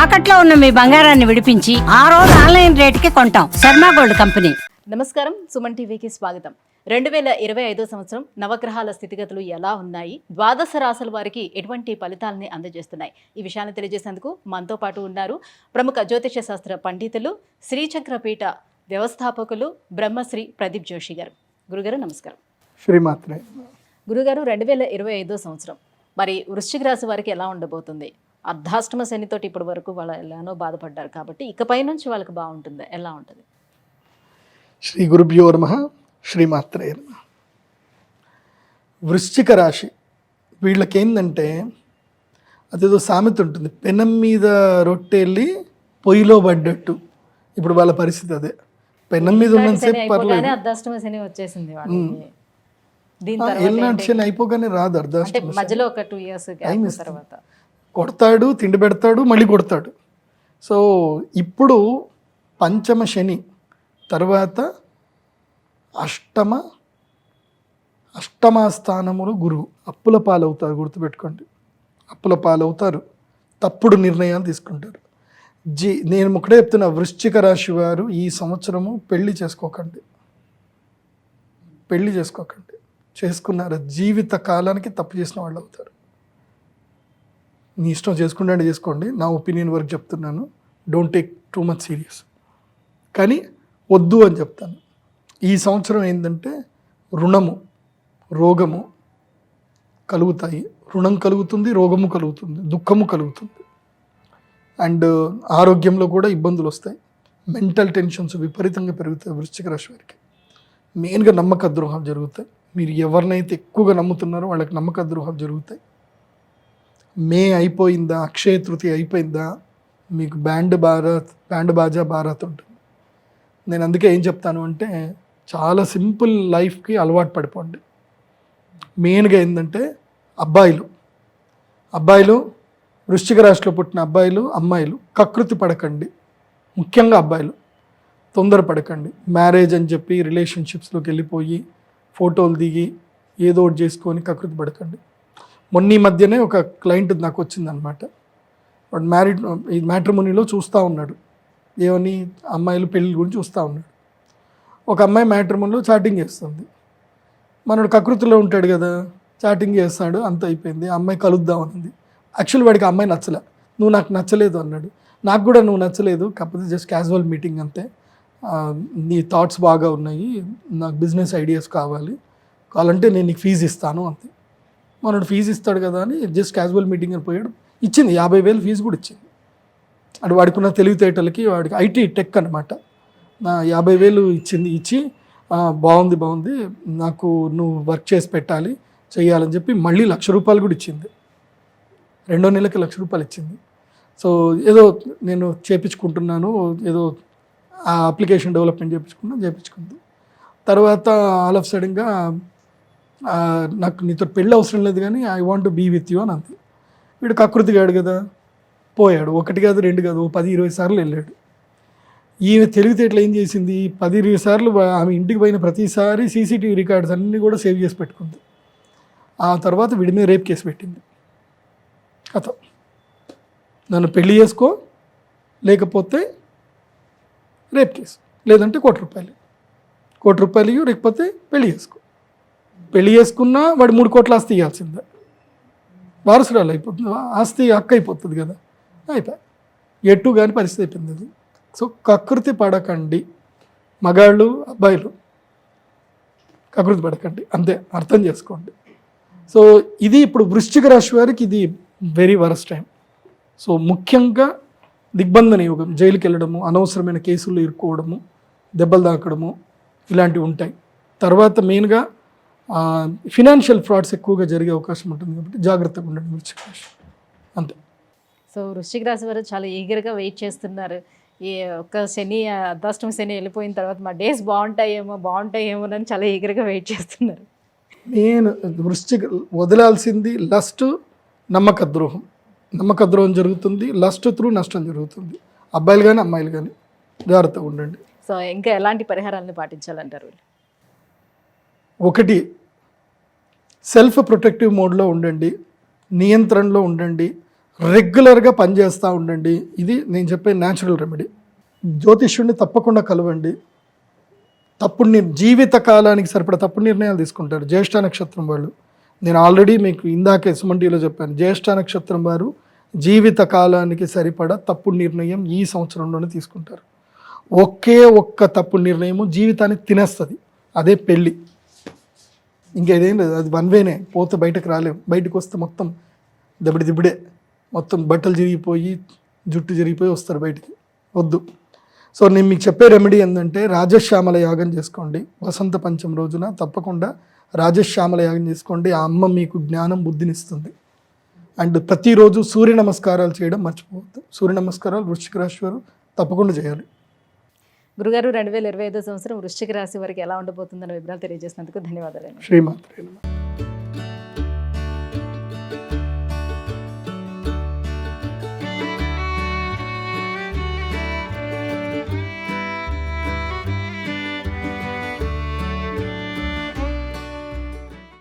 తాకట్లో ఉన్న మీ బంగారాన్ని విడిపించి ఆ రోజు ఆన్లైన్ రేటుకి కొంటాం. Sharma gold company. నమస్కారం, సుమన్ టీవీకి స్వాగతం. 2025 సంవత్సరం నవగ్రహాల స్థితిగతులు ఎలా ఉన్నాయి, ద్వాదశ రాశుల వారికి ఎటువంటి ఫలితాలని అందజేస్తున్నాయి, ఈ విషయాన్ని తెలియజేసేందుకు మనతో పాటు ఉన్నారు ప్రముఖ జ్యోతిష శాస్త్ర పండితులు, శ్రీచక్రపీఠ వ్యవస్థాపకులు బ్రహ్మశ్రీ ప్రదీప్ జోషి గారు. గురుగారు నమస్కారం. శ్రీమాత్రే. గురుగారు, 2025 సంవత్సరం మరి వృశ్చిక రాశి వారికి ఎలా ఉండబోతుంది? అర్ధాష్టమ శనితోటి ఇప్పటి వరకు వాళ్ళు ఎలానో బాధపడ్డారు కాబట్టి ఇకపై నుంచి వాళ్ళకి బాగుంటుంది, ఎలా ఉంటుంది? శ్రీ గురుభ్యో నమః. శ్రీమాత్రే నమః. వృశ్చిక రాశి వీళ్ళకేందంటే అదేదో సామెత ఉంటుంది, పెనం మీద రొట్టెళ్ళి పొయ్యిలో పడ్డట్టు. ఇప్పుడు వాళ్ళ పరిస్థితి అదే. పెనం మీద ఉన్నంతసేపు పర్లేదు, అర్ధాష్టమ శని వచ్చేసింది. ఎల్నాటి శని అయిపోగానే రాదు అర్ధాష్టమ. మధ్యలో ఒక 2 years తర్వాత కొడతాడు, తిండి పెడతాడు, మళ్ళీ కొడతాడు. సో ఇప్పుడు పంచమ శని తర్వాత అష్టమ స్థానములు గురువు. అప్పుల పాలవుతారు, గుర్తుపెట్టుకోండి. అప్పుల పాలవుతారు, తప్పుడు నిర్ణయాలు తీసుకుంటారు. నేను ఒకటే చెప్తున్నా, వృశ్చిక రాశి వారు ఈ సంవత్సరము పెళ్లి చేసుకోకండి. చేసుకున్నారు జీవిత కాలానికి తప్పు చేసిన వాళ్ళు అవుతారు. నీ ఇష్టం చేసుకుంటే చేసుకోండి, నా ఒపీనియన్ వరకు చెప్తున్నాను. Don't take too much serious. కానీ వద్దు అని చెప్తాను. ఈ సంవత్సరం ఏంటంటే రుణము, రోగము కలుగుతాయి. రుణం కలుగుతుంది, రోగము కలుగుతుంది, దుఃఖము కలుగుతుంది. అండ్ ఆరోగ్యంలో కూడా ఇబ్బందులు వస్తాయి. మెంటల్ టెన్షన్స్ విపరీతంగా పెరుగుతాయి వృశ్చిక రాశి వారికి. మెయిన్గా నమ్మక ద్రోహాలు జరుగుతాయి. మీరు ఎవరినైతే ఎక్కువగా నమ్ముతున్నారో వాళ్ళకి నమ్మక ద్రోహాలు జరుగుతాయి. మే అయిపోయిందా, అక్షయ తృతీయ అయిపోయిందా, మీకు బ్యాండ్ బాజా భారత్ ఉంటుంది. నేను అందుకే ఏం చెప్తాను అంటే, చాలా సింపుల్ లైఫ్కి అలవాటు పడిపోండి. మెయిన్గా ఏంటంటే అబ్బాయిలు వృశ్చిక రాశిలో పుట్టిన అబ్బాయిలు, అమ్మాయిలు కకృతి పడకండి. ముఖ్యంగా అబ్బాయిలు తొందరపడకండి. మ్యారేజ్ అని చెప్పి రిలేషన్షిప్స్లోకి వెళ్ళిపోయి ఫోటోలు దిగి ఏదో ఒకటి చేసుకొని కకృతి పడకండి. మొన్న ఈ మధ్యనే ఒక క్లయింట్ నాకు వచ్చిందనమాట. వాడు ఈ మ్యాట్రిమోనీలో చూస్తూ ఉన్నాడు, ఏమని అమ్మాయిలు పెళ్ళి గురించి చూస్తూ ఉన్నాడు. ఒక అమ్మాయి మ్యాట్రిమోనీలో చాటింగ్ చేస్తుంది. మనోడు కకృతిలో ఉంటాడు కదా, చాటింగ్ చేస్తాడు, అంత అయిపోయింది. ఆ అమ్మాయి కలుద్దామనింది. యాక్చువల్లీ వాడికి ఆ అమ్మాయి నచ్చలే. నువ్వు నాకు నచ్చలేదు అన్నాడు. నాకు కూడా నువ్వు నచ్చలేదు, కాకపోతే జస్ట్ క్యాజువల్ మీటింగ్ అంతే, నీ థాట్స్ బాగా ఉన్నాయి, నాకు బిజినెస్ ఐడియాస్ కావాలంటే నేను నీకు ఫీజు ఇస్తాను అంతే. మనోడు ఫీజు ఇస్తాడు కదా అని జస్ట్ క్యాజువల్ మీటింగ్ అని పోయాడు. ఇచ్చింది 50,000 ఫీజు కూడా ఇచ్చింది. అటు వాడికున్న తెలివితేటలకి, వాడికి ఐటీ టెక్ అనమాట. 50,000 ఇచ్చి బాగుంది, నాకు నువ్వు వర్క్ చేసి చేయాలని చెప్పి మళ్ళీ ₹1,00,000 కూడా ఇచ్చింది. 2వ నెలకి ₹1,00,000 ఇచ్చింది. సో ఏదో నేను చేయించుకుంటున్నాను, ఏదో ఆ అప్లికేషన్ డెవలప్మెంట్ చేయించుకుంది. తర్వాత ఆల్ ఆఫ్ సడన్గా నాకు నీతో పెళ్ళి అవసరం లేదు కానీ I want to be with you అని అంది. వీడు కకృతిగాడు కదా, పోయాడు. 1 కాదు 2 కాదు, 10-20 సార్లు వెళ్ళాడు. ఈమె తెలివితేటలు ఏం చేసింది, 10-20 సార్లు ఆమె ఇంటికి పోయిన ప్రతిసారి సీసీటీవీ రికార్డ్స్ అన్నీ కూడా సేవ్ చేసి పెట్టుకుంది. ఆ తర్వాత వీడి మీద రేప్ కేసు పెట్టింది. కథ, నన్ను పెళ్లి చేసుకో, లేకపోతే రేప్ కేసు, లేదంటే ₹1,00,000 లేకపోతే పెళ్లి చేసుకున్నా వాడు 3 కోట్ల ఆస్తి ఇవ్వాల్సిందే. వారసురాలు అయిపోతుంది, ఆస్తి హక్క అయిపోతుంది కదా, అయిపోయి ఎటు కానీ పరిస్థితి అయిపోయింది అది. సో కకృతి పడకండి, మగాళ్ళు అబ్బాయిలు కకృతి పడకండి, అంతే, అర్థం చేసుకోండి. సో ఇది ఇప్పుడు వృశ్చిక రాశి వారికి ఇది వెరీ వరస్ట్ టైం. సో ముఖ్యంగా దిగ్బంధన యోగం, జైలుకి వెళ్ళడము, అనవసరమైన కేసుల్లో ఇరుక్కోవడము, దెబ్బలు తాకడము, ఇలాంటివి ఉంటాయి. తర్వాత మెయిన్గా ఫినాన్షియల్ ఫ్రాడ్స్ ఎక్కువగా జరిగే అవకాశం ఉంటుంది కాబట్టి జాగ్రత్తగా ఉండండి వృశ్చిక రాశి, అంతే. సో వృశ్చిక రాశి వారు చాలా ఈగర్గా వెయిట్ చేస్తున్నారు. ఈ ఒక్క అర్ధాష్టమ శని వెళ్ళిపోయిన తర్వాత మా డేస్ బాగుంటాయేమో అని చాలా ఈగర్గా వెయిట్ చేస్తున్నారు. నేను వృశ్చిక వదలాల్సింది లస్ట్, నమ్మక ద్రోహం జరుగుతుంది. లస్ట్ త్రూ నష్టం జరుగుతుంది. అబ్బాయిలు కానీ అమ్మాయిలు కానీ జాగ్రత్తగా ఉండండి. సో ఇంకా ఎలాంటి పరిహారాలను పాటించాలంటారు? 1, సెల్ఫ్ ప్రొటెక్టివ్ మోడ్లో ఉండండి, నియంత్రణలో ఉండండి, రెగ్యులర్గా పనిచేస్తూ ఉండండి. ఇది నేను చెప్పే న్యాచురల్ రెమెడీ. జ్యోతిష్యుడిని తప్పకుండా కలవండి. జీవిత కాలానికి సరిపడా తప్పుడు నిర్ణయాలు తీసుకుంటారు. జ్యేష్ఠ నక్షత్రం వాళ్ళు, నేను ఆల్రెడీ మీకు ఇందాకే సుమన్ చెప్పాను, జ్యేష్ఠ నక్షత్రం వారు జీవిత కాలానికి సరిపడా తప్పుడు నిర్ణయం ఈ సంవత్సరంలోనే తీసుకుంటారు. ఒక్క తప్పుడు నిర్ణయము జీవితాన్ని తినేస్తుంది, అదే పెళ్ళి. ఇంకేదేం లేదు, అది వన్ వేనే, పోతే బయటకు రాలేము. బయటకు వస్తే మొత్తం దిబ్బడే, మొత్తం బట్టలు చిరిగిపోయి జుట్టు చిరిగిపోయి వస్తారు బయటికి. వద్దు. సో నేను మీకు చెప్పే రెమెడీ ఏంటంటే రాజశ్యామల యాగం చేసుకోండి. వసంత పంచమి రోజున తప్పకుండా రాజశ్యామల యాగం చేసుకోండి. ఆ అమ్మ మీకు జ్ఞానం బుద్ధినిస్తుంది. అండ్ ప్రతిరోజు సూర్య నమస్కారాలు చేయడం మర్చిపోవద్దు. సూర్య నమస్కారాలు వృశ్చిక రాశి వారు తప్పకుండా చేయాలి. గురుగారు 2025 సంవత్సరం వృశ్చిక రాశి వారికి ఎలా ఉండబోతుందన్న వివరాలు తెలియజేసినందుకు ధన్యవాదాలు. శ్రీమాత్రే నమః.